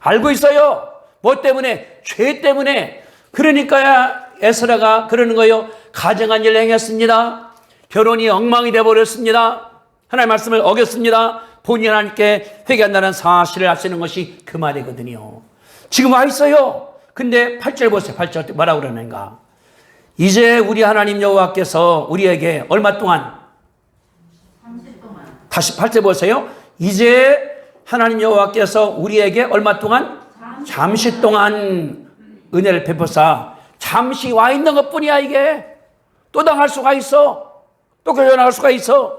Speaker 1: 알고 있어요. 뭐 때문에? 죄 때문에. 그러니까 에스라가 그러는 거예요. 가증한 일을 행했습니다. 결혼이 엉망이 되어버렸습니다. 하나님의 말씀을 어겼습니다. 본인이 하나님께 회개한다는 사실을 아시는 것이 그 말이거든요. 지금 와 있어요. 근데 8절 보세요. 8절 뭐라고 그러는가? 이제 우리 하나님 여호와께서 우리에게 얼마 동안? 다시 8절 보세요. 이제 하나님 여호와께서 우리에게 얼마 동안? 잠시 동안 은혜를 베푸사. 잠시 와 있는 것뿐이야. 이게 또 당할 수가 있어. 또 교전할 수가 있어.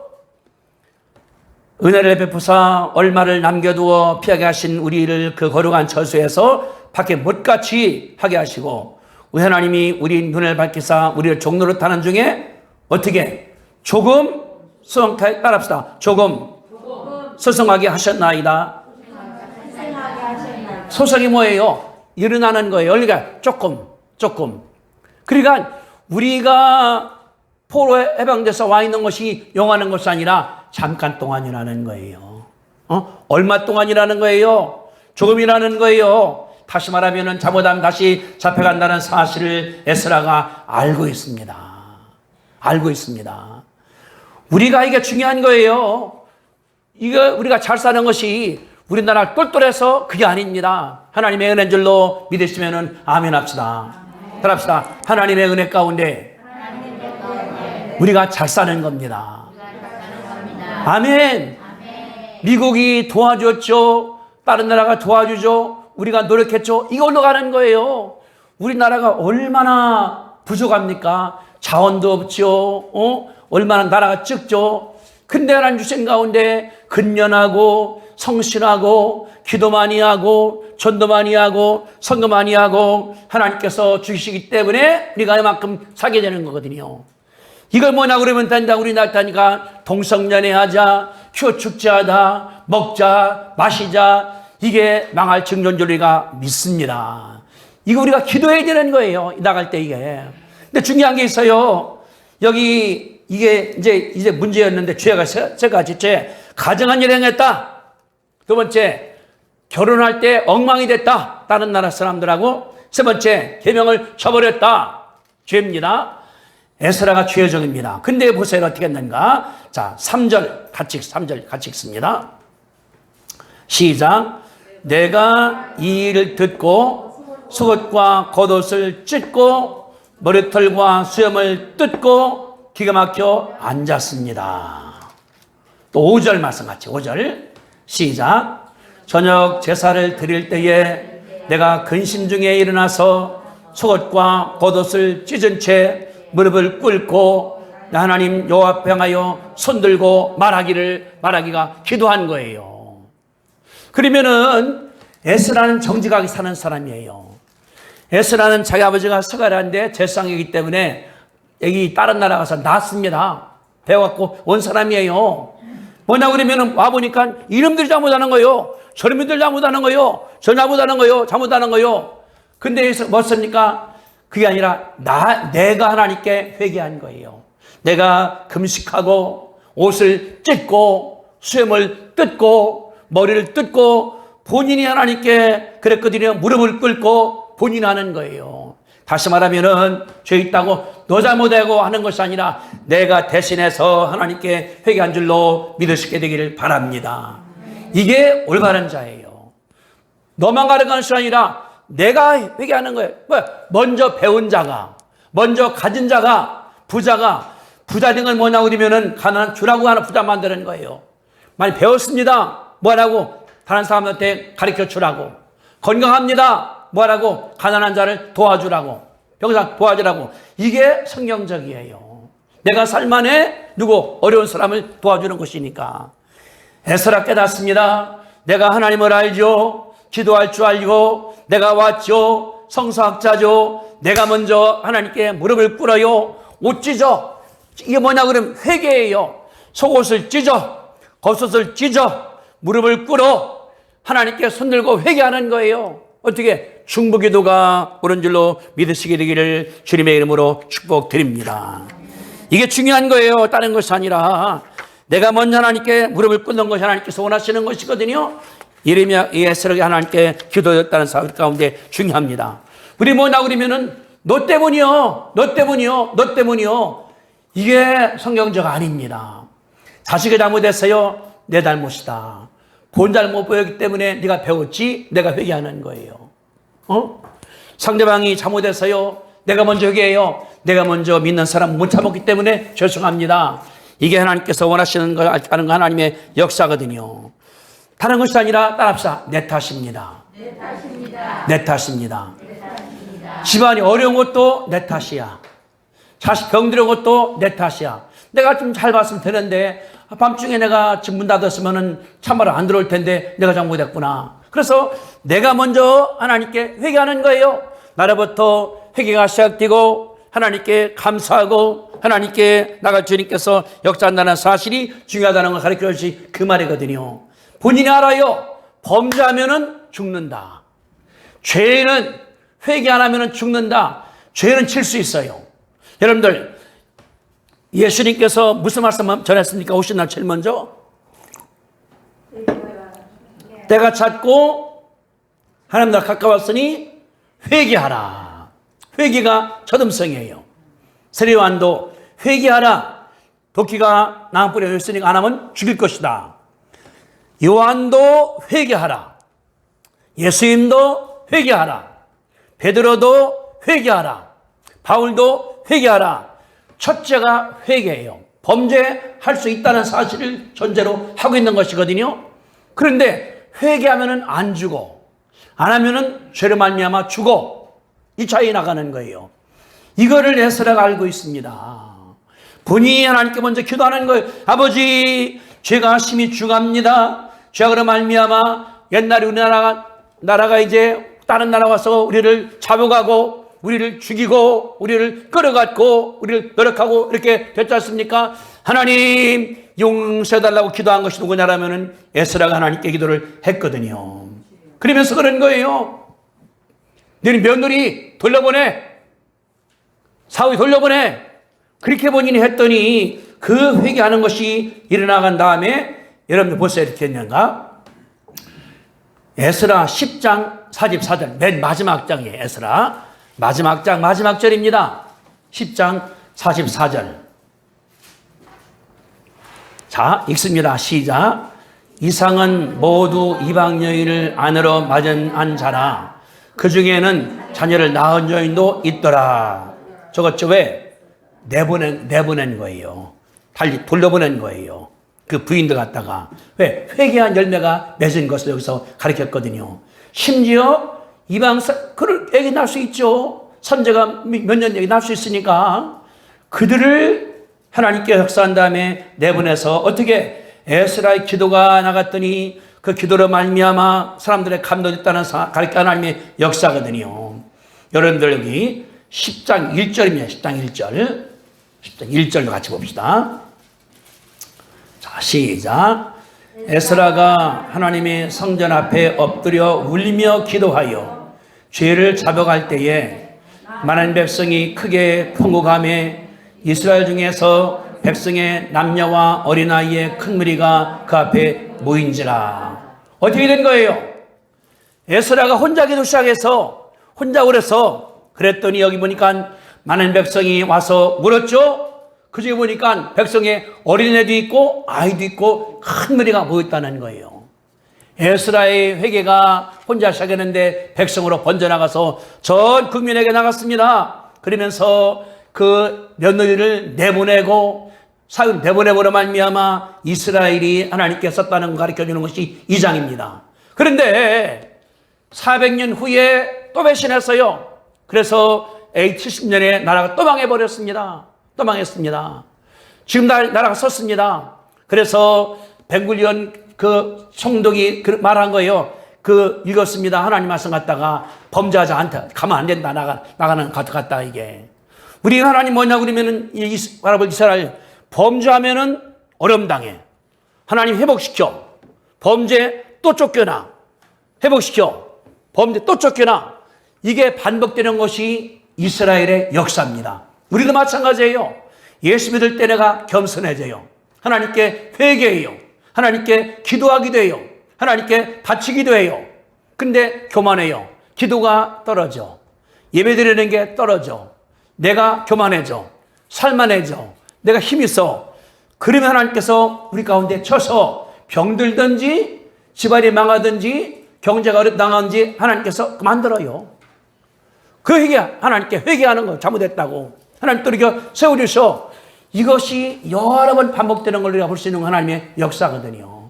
Speaker 1: 은혜를 베푸사 얼마를 남겨두어 피하게 하신 우리를 그 거룩한 처소에서 밖에 못같이 하게 하시고, 우리 하나님이 우리 눈을 밝히사 우리를 종로로 타는 중에 어떻게 조금 수성하게 따라합시다. 조금 소성하게 하셨나이다. 소성이 뭐예요? 일어나는 거예요. 그러니까 조금. 그러니까 우리가 포로에 해방돼서 와 있는 것이 영원한 것이 아니라 잠깐 동안이라는 거예요. 얼마 동안이라는 거예요? 조금이라는 거예요. 다시 말하면 잘못하면 다시 잡혀간다는 사실을 에스라가 알고 있습니다. 알고 있습니다. 우리가 이게 중요한 거예요. 이거 우리가 잘 사는 것이 우리나라 똘똘해서 그게 아닙니다. 하나님의 은혜인 줄로 믿으시면 아멘 합시다. 따라합시다. 하나님의 은혜 가운데 우리가 잘 사는 겁니다. 아멘. 미국이 도와줬죠. 다른 나라가 도와주죠. 우리가 노력했죠. 이걸로 가는 거예요. 우리나라가 얼마나 부족합니까? 자원도 없죠. 얼마나 나라가 적죠. 근데 하나님 주신 가운데 근면하고 성실하고 기도 많이 하고 전도 많이 하고 선거 많이 하고 하나님께서 주시기 때문에 우리가 이만큼 살게 되는 거거든요. 이걸 뭐냐 그러면 된다. 우리 나타니까 동성연애 하자, 교축제하다, 먹자, 마시자. 이게 망할 증거인 줄 우리가 믿습니다. 이거 우리가 기도해야 되는 거예요. 나갈 때 이게. 근데 중요한 게 있어요. 여기 이게 이제 문제였는데 죄가 세 가지. 죄. 가정한 일을 행했다. 두 번째, 결혼할 때 엉망이 됐다. 다른 나라 사람들하고. 세 번째, 계명을 저버렸다. 죄입니다. 에스라가 죄정입니다. 근데 보세요. 어떻게 했는가? 자, 3절 같이 읽습니다. 시작. 내가 이 일을 듣고 속옷과 겉옷을 찢고 머리털과 수염을 뜯고 기가 막혀 앉았습니다. 또 5절 말씀 같이 5절 시작. 저녁 제사를 드릴 때에 내가 근심 중에 일어나서 속옷과 겉옷을 찢은 채 무릎을 꿇고 하나님 여호와 앞에 향하여 손들고 말하기가 기도한 거예요. 그러면은 에스라는 정직하게 사는 사람이에요. 에스라는 자기 아버지가 서가라인데 제사장이기 때문에 여기 다른 나라 가서 낳았습니다. 배워갖고 온 사람이에요. 뭐냐 그러면은 와보니까 이놈들이 잘못하는 거예요. 저놈들 잘못하는 거예요. 저 잘못하는 거예요. 잘못하는 거예요. 근데 여기서 뭐 씁니까? 그게 아니라 내가 하나님께 회개한 거예요. 내가 금식하고 옷을 찢고 수염을 뜯고 머리를 뜯고 본인이 하나님께 그랬거든요. 무릎을 꿇고 본인이 하는 거예요. 다시 말하면은 죄 있다고 너 잘못하고 하는 것이 아니라 내가 대신해서 하나님께 회개한 줄로 믿으시게 되기를 바랍니다. 이게 올바른 자예요. 너만 가는 것이 아니라 내가 회개하는 거예요. 먼저 배운 자가, 먼저 가진 자가, 부자 된 건 뭐냐고 그러면은 가난한 주라고 하는 부자 만드는 거예요. 많이 배웠습니다. 뭐라고? 다른 사람한테 가르쳐 주라고. 건강합니다. 뭐라고? 가난한 자를 도와주라고. 병상 도와주라고. 이게 성경적이에요. 내가 살만해 누구 어려운 사람을 도와주는 것이니까. 에스라 깨닫습니다. 내가 하나님을 알죠. 기도할 줄 알고 내가 왔죠. 성서학자죠. 내가 먼저 하나님께 무릎을 꿇어요. 옷 찢어. 이게 뭐냐 그러면 회개예요. 속옷을 찢어. 겉옷을 찢어. 무릎을 꿇어. 하나님께 손들고 회개하는 거예요. 어떻게? 중보기도가 옳은 줄로 믿으시게 되기를 주님의 이름으로 축복드립니다. 이게 중요한 거예요. 다른 것이 아니라 내가 먼저 하나님께 무릎을 꿇는 것이 하나님께서 원하시는 것이거든요. 예레미야, 에스라가 하나님께 기도했다는 사실 가운데 중요합니다. 우리 뭐냐 그러면은 너 때문이요, 너 때문이요, 너 때문이요. 이게 성경적 아닙니다. 자식이 잘못했어요. 내 잘못이다. 본 잘못 보였기 때문에 네가 배웠지, 내가 회개하는 거예요. 상대방이 잘못했어요. 내가 먼저 회개해요. 내가 먼저 믿는 사람 못 참았기 때문에 죄송합니다. 이게 하나님께서 원하시는 걸 아는 거 하나님의 역사거든요. 다른 것이 아니라 따라합시다. 내 탓입니다.
Speaker 2: 내 탓입니다.
Speaker 1: 내 탓입니다.
Speaker 2: 내 탓입니다.
Speaker 1: 집안이 어려운 것도 내 탓이야. 자식 병들은 것도 내 탓이야. 내가 좀 잘 봤으면 되는데 밤중에 내가 지금 문 닫았으면 참말로 안 들어올 텐데 내가 잘못했구나. 그래서 내가 먼저 하나님께 회개하는 거예요. 나로부터 회개가 시작되고 하나님께 감사하고 하나님께 나가 주님께서 역사한다는 사실이 중요하다는 걸 가르쳐 주시 그 말이거든요. 본인이 알아요. 범죄하면은 죽는다. 죄는 회개 안 하면은 죽는다. 죄는 칠 수 있어요. 여러분들 예수님께서 무슨 말씀 전했습니까? 오신 날 제일 먼저 때가 찼고 하나님 나라 가까웠으니 회개하라. 회개가 첫음성이에요. 세례요한도 회개하라. 도끼가 나무뿌리에 있으니까 안 하면 죽일 것이다. 요한도 회개하라. 예수님도 회개하라. 베드로도 회개하라. 바울도 회개하라. 첫째가 회개예요. 범죄할 수 있다는 사실을 전제로 하고 있는 것이거든요. 그런데 회개하면은 안 죽어. 안 하면은 죄로 말미암아 죽어. 이 차이 나가는 거예요. 이거를 에스라가 알고 있습니다. 본인이 하나님께 먼저 기도하는 거예요. 아버지, 죄가 심히 중합니다. 죄악으로 말미암아 옛날에 우리나라가 이제 다른 나라 와서 우리를 잡아가고 우리를 죽이고 우리를 끌어갔고 우리를 노력하고 이렇게 됐지 않습니까? 하나님 용서해달라고 기도한 것이 누구냐라면은 에스라가 하나님께 기도를 했거든요. 그러면서 그런 거예요. 너희 며느리 돌려보내. 사위 돌려보내. 그렇게 본인이 했더니 그 회개하는 것이 일어나간 다음에 여러분들 보세요. 이렇게 했는가? 에스라 10장 44절 맨 마지막 장이에요. 에스라 마지막 장 마지막 절입니다. 10장 44절. 자, 읽습니다. 시작. 이상은 모두 이방 여인을 아내로 맞은 자라. 그 중에는 자녀를 낳은 여인도 있더라. 저것저 왜? 내보낸 거예요. 달리 돌려보낸 거예요. 그 부인들 갖다가. 왜? 회개한 열매가 맺은 것을 여기서 가르쳤거든요. 심지어 그를 애기 낳을 수 있죠. 선제가 몇 년 애기 낳을 수 있으니까. 그들을 하나님께 역사한 다음에 내보내서 어떻게 에스라의 기도가 나갔더니 그 기도로 말미암아 사람들의 감동했다는 가르쳐 하나님의 역사거든요. 여러분들 여기 10장 1절입니다. 10장 1절. 10장 1절도 같이 봅시다. 자, 시작. 에스라가 하나님의 성전 앞에 엎드려 울며 기도하여 죄를 잡아갈 때에 많은 백성이 크게 통곡하며 이스라엘 중에서 백성의 남녀와 어린아이의 큰 무리가 그 앞에 모인지라. 어떻게 된 거예요? 에스라가 혼자 기도 시작해서 혼자 울어서 그랬더니 여기 보니까 많은 백성이 와서 물었죠. 그 중에 보니까 백성의 어린애도 있고 아이도 있고 큰 무리가 모였다는 거예요. 에스라의 회개가 혼자 시작했는데 백성으로 번져나가서 전 국민에게 나갔습니다. 그러면서 그 며느리를 내보내고 사위를 내보내버려 말미암아 이스라엘이 하나님께 썼다는 걸 가르쳐주는 것이 2장입니다. 그런데 400년 후에 또 배신했어요. 그래서 AD 70년에 나라가 또 망해버렸습니다. 또 망했습니다. 지금 나라가 섰습니다. 그래서 벵굴리온 그 총독이 말한 거예요. 읽었습니다. 하나님 말씀 갖다가 범죄하지 않다. 가면 안 된다. 나가는 것 같다, 이게. 우리 하나님 뭐냐고 그러면은 이스라엘 범죄하면은 어려움 당해. 하나님 회복시켜. 범죄 또 쫓겨나. 회복시켜. 범죄 또 쫓겨나. 이게 반복되는 것이 이스라엘의 역사입니다. 우리도 마찬가지예요. 예수 믿을 때 내가 겸손해져요. 하나님께 회개해요. 하나님께 기도하기도 해요. 하나님께 바치기도 해요. 근데 교만해요. 기도가 떨어져. 예배 드리는 게 떨어져. 내가 교만해져. 살만해져. 내가 힘이 있어. 그러면 하나님께서 우리 가운데 쳐서 병들든지 집안이 망하든지 경제가 어렵다든지 하나님께서 만들어요. 그 하나님께 회개하는 거 잘못했다고 하나님 또 이렇게 세워주셔. 이것이 여러 번 반복되는 걸 우리가 볼 수 있는 하나님의 역사거든요.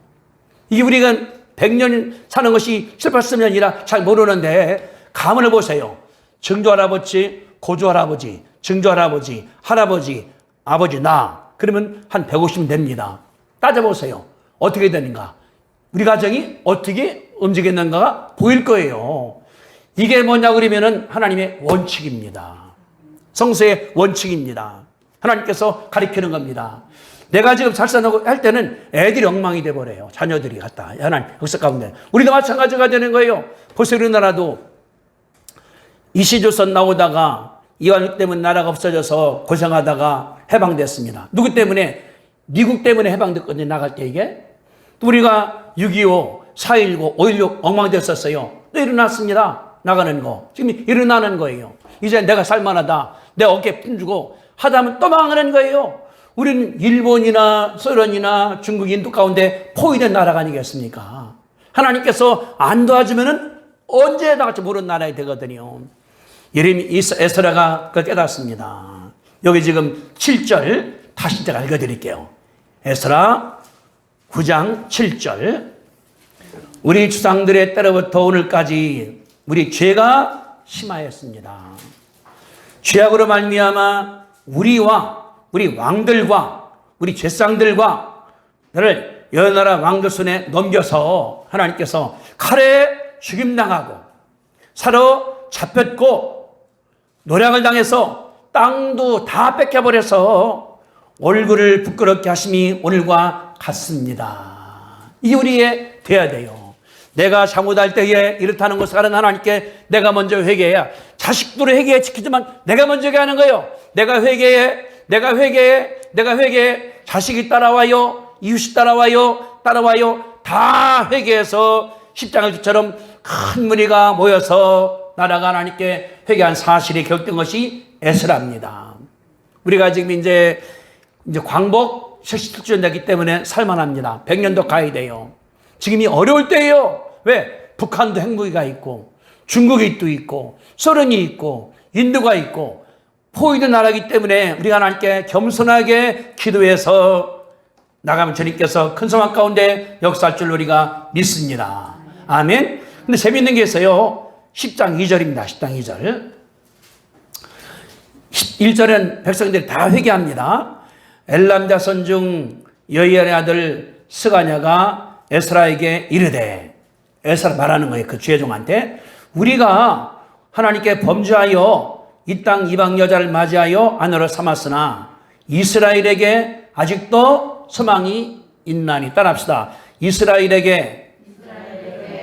Speaker 1: 이게 우리가 100년 사는 것이 7, 80년이라 잘 모르는데 가문을 보세요. 증조할아버지, 고조할아버지, 증조할아버지, 할아버지, 아버지, 나. 그러면 한 150 됩니다. 따져보세요. 어떻게 되는가? 우리 가정이 어떻게 움직였는가가 보일 거예요. 이게 뭐냐 그러면은 하나님의 원칙입니다. 성서의 원칙입니다. 하나님께서 가리키는 겁니다. 내가 지금 잘 사는 할 때는 애들이 엉망이 돼버려요. 자녀들이 갖다. 하나님 역사 가운데. 우리도 마찬가지가 되는 거예요. 보세요. 우리나라도 이시조선 나오다가 이완육 때문에 나라가 없어져서 고생하다가 해방됐습니다. 누구 때문에? 미국 때문에 해방됐거든요. 나갈 때 이게. 또 우리가 6.25, 4.19, 5.16 엉망됐었어요. 또 일어났습니다. 나가는 거. 지금 일어나는 거예요. 이제 내가 살만하다. 내 어깨 품주고 하다 하면 또 망하는 거예요. 우리는 일본이나 소련이나 중국, 인도 가운데 포위된 나라가 아니겠습니까? 하나님께서 안 도와주면은 언제 나갈지 모르는 나라가 되거든요. 에스라가 깨닫습니다. 여기 지금 7절 다시 제가 읽어드릴게요. 에스라 9장 7절. 우리 주상들의 때로부터 오늘까지 우리 죄가 심하였습니다. 죄악으로 말미암아 우리와 우리 왕들과 우리 제상들과 너를 여러 나라 왕들 손에 넘겨서 하나님께서 칼에 죽임당하고 사로 잡혔고 노략을 당해서 땅도 다 뺏겨버려서 얼굴을 부끄럽게 하심이 오늘과 같습니다. 이게 우리의 돼야 돼요. 내가 잘못할 때에 이렇다는 것을 하는 하나님께 내가 먼저 회개해야. 자식들을 회개해 지키지만 내가 먼저 회개하는 거예요. 내가 회개해. 자식이 따라와요. 이웃이 따라와요. 다 회개해서 십장일주처럼 큰 무리가 모여서 나라가 하나님께 회개한 사실이 격된 것이 에스라입니다. 우리가 지금 이제 광복 70주년 되기 때문에 살만합니다. 100년도 가야 돼요. 지금이 어려울 때예요. 왜? 북한도 핵무기가 있고 중국이 또 있고 소련이 있고 인도가 있고 포위된 나라이기 때문에 우리가 하나님께 겸손하게 기도해서 나가면 주님께서 큰 소망 가운데 역사할 줄 우리가 믿습니다. 아멘. 근데 재미있는 게 있어요. 10장 2절입니다. 10장 2절. 1절은 백성들이 다 회개합니다. 엘람 자손 중 여이엘의 아들 스가냐가 에스라에게 이르되, 에스라 말하는 거예요. 그 주의종한테. 우리가 하나님께 범죄하여 이 땅 이방 여자를 맞이하여 아내로 삼았으나 이스라엘에게 아직도 소망이 있나니. 따라합시다. 이스라엘에게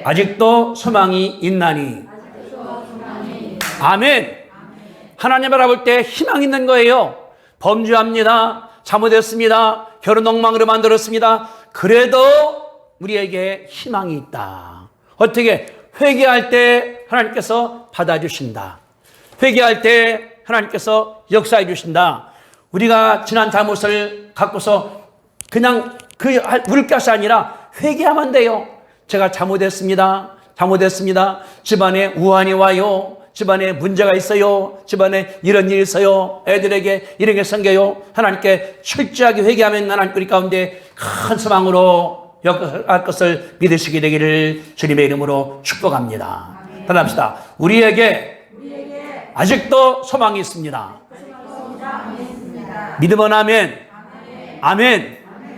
Speaker 1: 아직도 소망이 있나니. 아멘. 하나님 바라볼 때 희망 있는 거예요. 범죄합니다. 잘못했습니다. 결혼 엉망으로 만들었습니다. 그래도 우리에게 희망이 있다. 어떻게? 회개할 때 하나님께서 받아주신다. 회개할 때 하나님께서 역사해 주신다. 우리가 지난 잘못을 갖고서 그냥 울 것이 아니라 회개하면 돼요. 제가 잘못했습니다. 집안에 우환이 와요. 집안에 문제가 있어요. 집안에 이런 일이 있어요. 애들에게 이런 게 생겨요. 하나님께 철저하게 회개하면 하나님 우리 가운데 큰 소망으로 역할 것을 믿으시게 되기를 주님의 이름으로 축복합니다. 따라합시다. 우리에게 아직도 소망이 있습니다. 믿으면 아멘.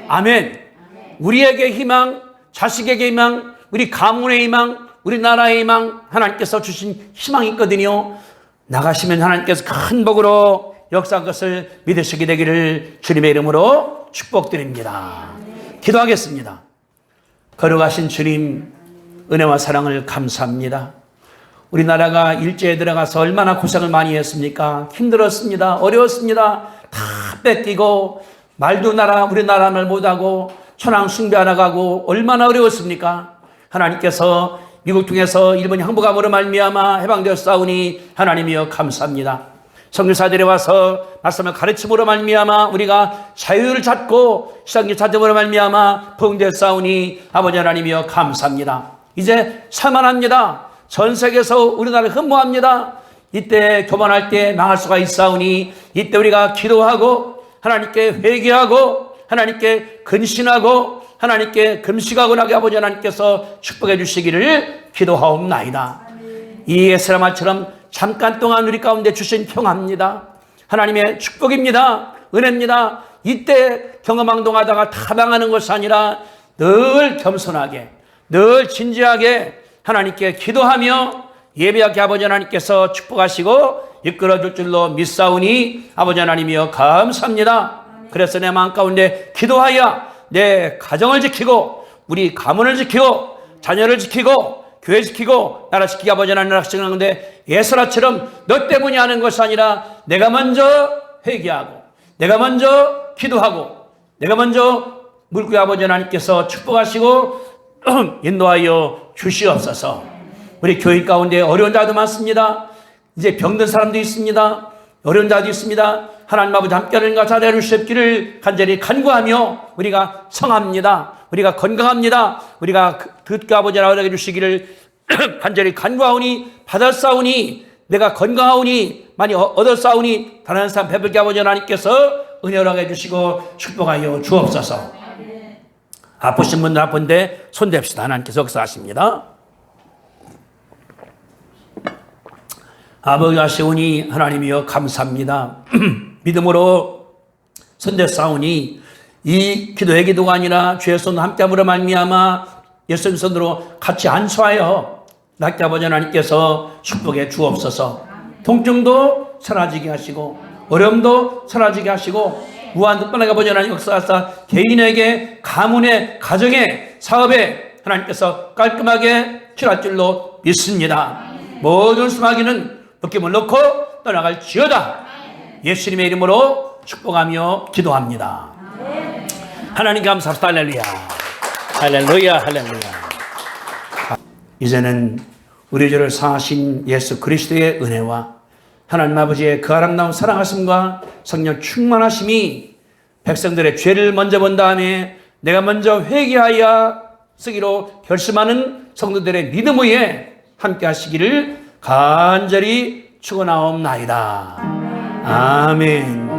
Speaker 1: 아멘. 우리에게 희망, 자식에게 희망, 우리 가문의 희망, 우리 나라의 희망, 하나님께서 주신 희망이 있거든요. 나가시면 하나님께서 큰 복으로 역사할 것을 믿으시게 되기를 주님의 이름으로 축복드립니다. 기도하겠습니다. 거룩하신 주님, 은혜와 사랑을 감사합니다. 우리나라가 일제에 들어가서 얼마나 고생을 많이 했습니까? 힘들었습니다. 어려웠습니다. 다 뺏기고 말도 우리나라 말 못하고 천황 숭배 하나 가고 얼마나 어려웠습니까? 하나님께서 미국 중에서 일본 항복함으로 말미암아 해방되었사오니 하나님이여 감사합니다. 선교사들이 와서 말씀을 가르침으로 말미암아 우리가 자유를 찾고 시장을 찾음으로 말미암아 부흥되었사오니 아버지 하나님이여 감사합니다. 이제 살만합니다. 전 세계에서 우리나라를 흠모합니다. 이때 교만할 때 망할 수가 있사오니 이때 우리가 기도하고 하나님께 회개하고 하나님께 근신하고 하나님께 금식하고 나게 아버지 하나님께서 축복해 주시기를 기도하옵나이다. 이 에스라 말처럼 잠깐 동안 우리 가운데 주신 평화입니다. 하나님의 축복입니다. 은혜입니다. 이때 경험항동하다가 타방하는 것이 아니라 늘 겸손하게 늘 진지하게 하나님께 기도하며 예배하게 아버지 하나님께서 축복하시고 이끌어줄 줄로 믿사오니 아버지 하나님이여 감사합니다. 그래서 내 마음 가운데 기도하여 내 가정을 지키고 우리 가문을 지키고 자녀를 지키고 교회 지키고 나라 지키게 아버지 하나님 나라 지키는 건데 예수라처럼 너 때문이 하는 것이 아니라 내가 먼저 회개하고 내가 먼저 기도하고 내가 먼저 물구의 아버지 하나님께서 축복하시고 인도하여 주시옵소서. 우리 교회 가운데 어려운 자도 많습니다. 이제 병든 사람도 있습니다. 어려운 자도 있습니다. 하나님 아버지 함께하는 것 자리를 주시기를 간절히 간구하며 우리가 성합니다. 우리가 건강합니다. 우리가 듣고 아버지 나오게 주시기를 간절히 간구하오니 받았사오니 내가 건강하오니 많이 얻었사오니 다른 사람 베풀게 아버지 하나님께서 은혜하게 해주시고 축복하여 주옵소서. 아프신 분들 아픈데 손댑시다. 하나님께서 역사하십니다. 아버지 하시오니 하나님이여 감사합니다. 믿음으로 손댔사오니 이 기도의 기도가 아니라 주의 손으로 함께함으로 말미암아 예수님 손으로 같이 안수하여 낫게 아버지 하나님께서 축복해 주옵소서. 통증도 사라지게 하시고 어려움도 사라지게 하시고 무한 득반하게 아버지 하나님 역사하사 개인에게 가문에 가정에 사업에 하나님께서 깔끔하게 치료할 줄로 믿습니다. 모든 수마귀는 벗김을 놓고 떠나갈지어다. 예수님의 이름으로 축복하며 기도합니다. 하나님 감사합니다. 할렐루야 할렐루야 할렐루야. 이제는 우리 죄를 사하신 예수 그리스도의 은혜와 하나님 아버지의 그 아름다운 사랑하심과 성령 충만하심이 백성들의 죄를 먼저 본 다음에 내가 먼저 회개하여 쓰기로 결심하는 성도들의 믿음 위에 함께 하시기를 간절히 축원하옵나이다. 아멘.